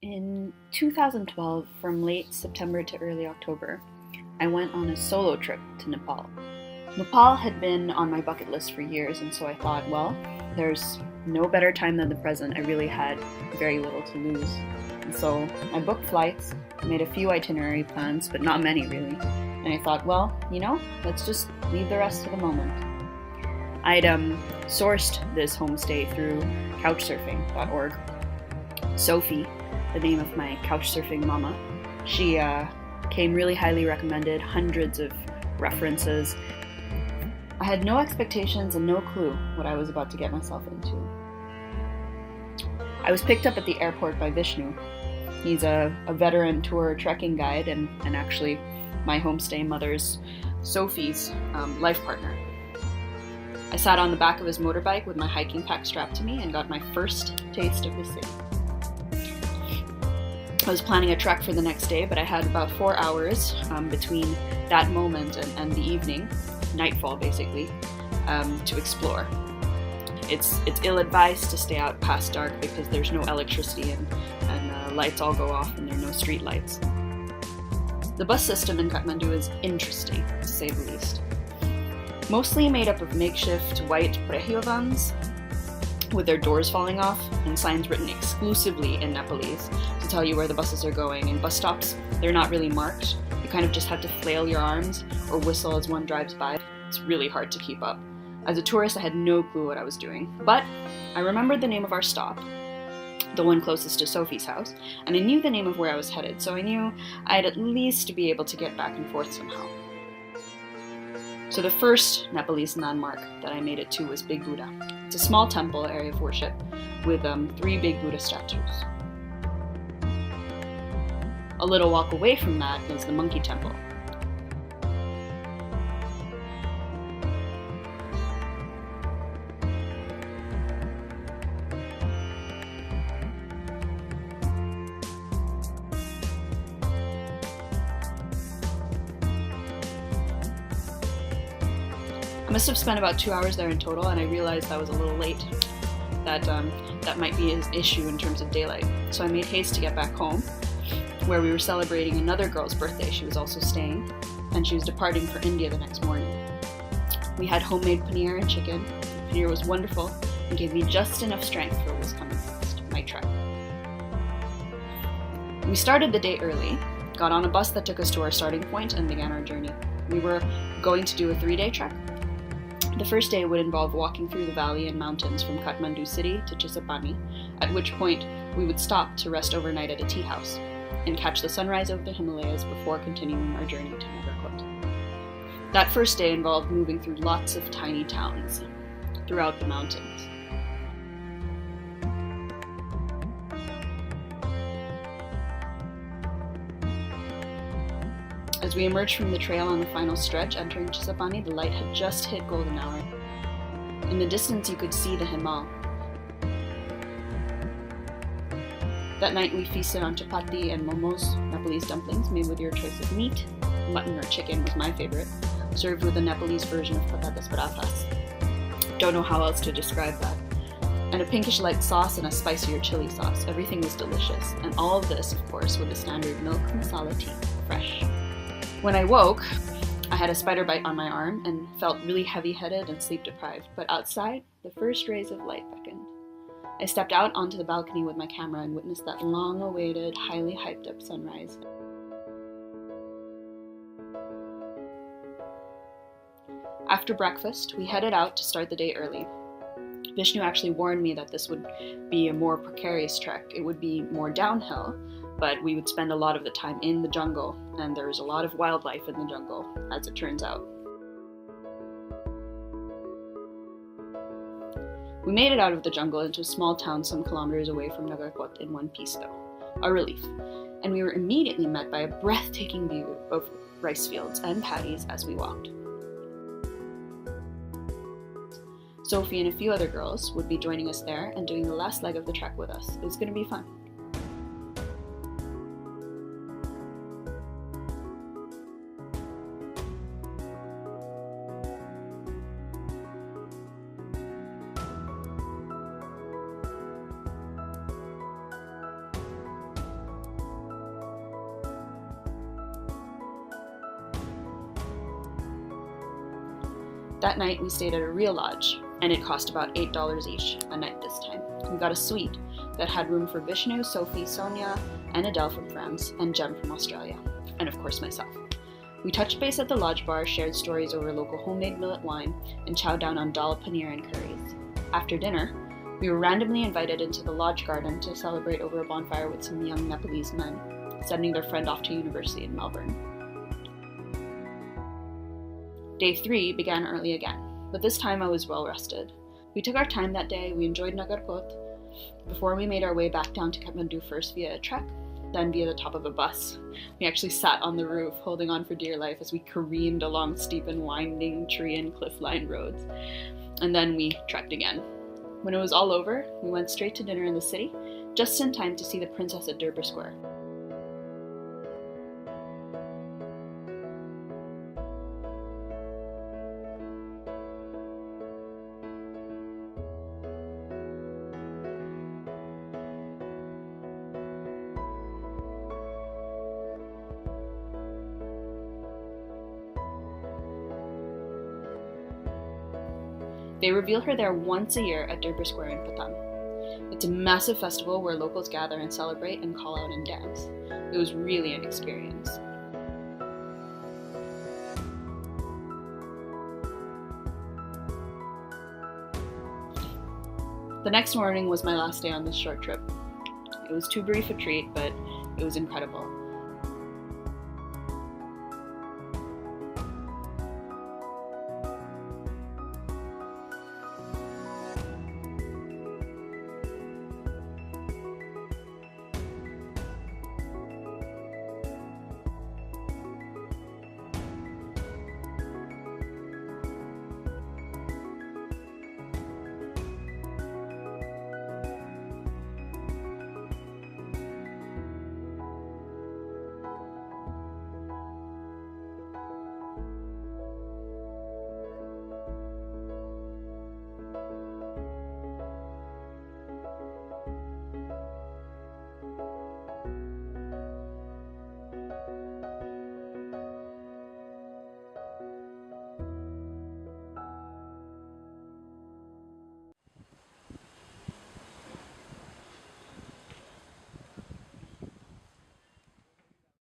In 2012, from late September to early October, I went on a solo trip to Nepal. Nepal had been on my bucket list for years, and so I thought, well, there's no better time than the present. I really had very little to lose. And so I booked flights, made a few itinerary plans, but not many really. And I thought, well, let's just leave the rest to the moment. I'd sourced this homestay through couchsurfing.org. Sophie, the name of my couchsurfing mama, she came really highly recommended, hundreds of references. I had no expectations and no clue what I was about to get myself into. I was picked up at the airport by Vishnu. He's a veteran tour trekking guide and actually my homestay mother's, Sophie's, life partner. I sat on the back of his motorbike with my hiking pack strapped to me and got my first taste of the city. I was planning a trek for the next day, but I had about 4 hours between that moment and the evening, nightfall basically, to explore. It's ill-advised to stay out past dark because there's no electricity and lights all go off and there are no street lights. The bus system in Kathmandu is interesting, to say the least. Mostly made up of makeshift white prehio vans with their doors falling off and signs written exclusively in Nepalese to tell you where the buses are going. And bus stops, they're not really marked. You kind of just have to flail your arms or whistle as one drives by. It's really hard to keep up. As a tourist, I had no clue what I was doing. But I remembered the name of our stop, the one closest to Sophie's house, and I knew the name of where I was headed, so I knew I'd at least be able to get back and forth somehow. So the first Nepalese landmark that I made it to was Big Buddha. It's a small temple area of worship with 3 big Buddha statues. A little walk away from that is the monkey temple. I must have spent about 2 hours there in total, and I realized I was a little late. That might be an issue in terms of daylight. So I made haste to get back home, where we were celebrating another girl's birthday. She was also staying, and she was departing for India the next morning. We had homemade paneer and chicken. Paneer was wonderful and gave me just enough strength for what was coming next, my trek. We started the day early, got on a bus that took us to our starting point, and began our journey. We were going to do a 3-day trek. The first day would involve walking through the valley and mountains from Kathmandu city to Chisapani, at which point we would stop to rest overnight at a tea house and catch the sunrise over the Himalayas before continuing our journey to Nagarkot. That first day involved moving through lots of tiny towns throughout the mountains. As we emerged from the trail on the final stretch, entering Chisapani, the light had just hit golden hour. In the distance, you could see the Himal. That night, we feasted on chapati and momos, Nepalese dumplings made with your choice of meat. Mutton or chicken was my favorite, served with the Nepalese version of patatas baratas. Don't know how else to describe that. And a pinkish light sauce and a spicier chili sauce. Everything was delicious. And all of this, of course, with the standard milk masala tea, fresh. When I woke, I had a spider bite on my arm and felt really heavy-headed and sleep-deprived, but outside, the first rays of light beckoned. I stepped out onto the balcony with my camera and witnessed that long-awaited, highly hyped-up sunrise. After breakfast, we headed out to start the day early. Vishnu actually warned me that this would be a more precarious trek. It would be more downhill, but we would spend a lot of the time in the jungle, and there's a lot of wildlife in the jungle, as it turns out. We made it out of the jungle into a small town some kilometers away from Nagarkot in one piece though, a relief, and we were immediately met by a breathtaking view of rice fields and paddies as we walked. Sophie and a few other girls would be joining us there and doing the last leg of the trek with us. It was going to be fun. That night we stayed at a real lodge, and it cost about $8 each a night this time. We got a suite that had room for Vishnu, Sophie, Sonia, and Adele from France, and Jem from Australia, and of course myself. We touched base at the lodge bar, shared stories over local homemade millet wine, and chowed down on dal, paneer, and curries. After dinner, we were randomly invited into the lodge garden to celebrate over a bonfire with some young Nepalese men, sending their friend off to university in Melbourne. Day 3 began early again, but this time I was well rested. We took our time that day, we enjoyed Nagarkot, before we made our way back down to Kathmandu first via a trek, then via the top of a bus. We actually sat on the roof, holding on for dear life as we careened along steep and winding tree and cliff-lined roads. And then we trekked again. When it was all over, we went straight to dinner in the city, just in time to see the princess at Durbar Square. They reveal her there once a year at Durbar Square in Patam. It's a massive festival where locals gather and celebrate and call out and dance. It was really an experience. The next morning was my last day on this short trip. It was too brief a treat, but it was incredible.